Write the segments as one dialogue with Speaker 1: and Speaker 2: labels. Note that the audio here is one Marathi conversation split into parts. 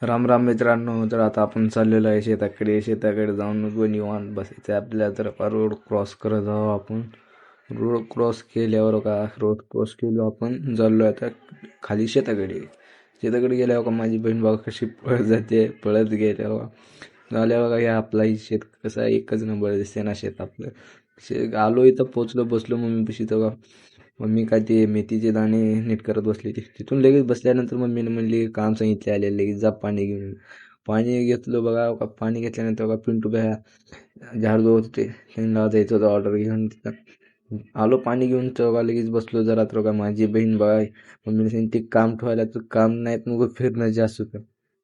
Speaker 1: राम राम मित्रांनो, तर आता आपण चाललेलो आहे शेताकडे. शेताकडे जाऊन निवांत बसायचं आहे आपल्याला. तर आता रोड क्रॉस करत आहो आपण. रोड क्रॉस केल्यावर रोड क्रॉस केलो आपण, चाललो आता खाली शेताकडे. शेताकडे गेल्यावर माझी बहीण बघा कशी पळत जाते. पळत गेल्यावर झाल्यावर हे आपला शेत कसं आहे, एकच नंबर दिसते ना शेत आपलं. आलो इथं पोचलो, बसलो मम्मीपाशी. तेव्हा मम्मी काय ते मेथीचे दाणे नीट करत बसली. तिथून लगेच बसल्यानंतर मम्मीने म्हणली काम सांगितले आले, लगेच जा पाणी घेऊन ये. पाणी घेतलं बघा. पाणी घेतल्यानंतर बघा पिंटू भ्या झाड होते, त्यांना जायचं होतं ऑर्डर घेऊन. तिथं आलो पाणी घेऊन. तेव्हा लगेच बसलो जरा. तर का माझी बहीण बघा मम्मीने सांगितले काम ठेवायला, तर काम नाहीत मग फिरणं जास्त होतं.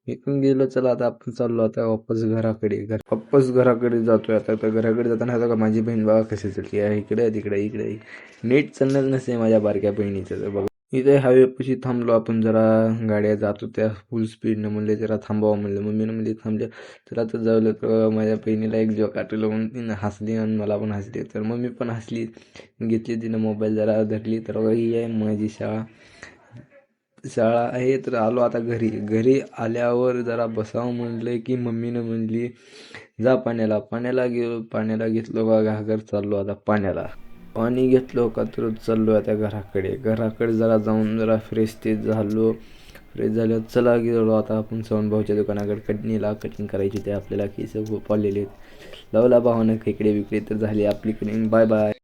Speaker 1: इथून गेलो. चला आता आपण चाललो आता वापस घराकडे. वापस घराकडे जातोय आता. तर घराकडे जाताना आता का माझी बहीण बघा कशी चालली आहे, इकडे तिकडे इकडे. नीट चालणार नसे माझ्या बारक्या बहिणीचं. तर बघा इथे हायवेपाशी थांबलो आपण जरा. गाड्या जात होत्या फुल स्पीडनं. म्हणले जरा थांबावं म्हणलं. मम्मीनं म्हणले थांबले. तर आता जावलं. तर माझ्या बहिणीला एक जोक आठवलं म्हणून तिनं हसली आणि मला पण हसली. तर मम्मी पण हसली. घेतली तिनं मोबाईल जरा धरली. तर बघा ही आहे माझी शाळा आहे. तर आलो आता घरी. घरी आल्यावर जरा बसावं म्हणलं की मम्मीनं म्हणली जा पाण्याला. पाण्याला घेतलो का घागर. चाललो आता पाण्याला. पाणी घेतलो का तर चाललो आता घराकडे. घराकडे जरा जाऊन जरा फ्रेश ते झालो. फ्रेश झाल्यावर चला गेलो आता आपण भाऊच्या दुकानाकडे. कटिंग करायची ते आपल्याला. केस खूप आलेले आहेत. लावला भावानं खेकडे बिकडे. तर झाली आपली कटिंग. Bye bye.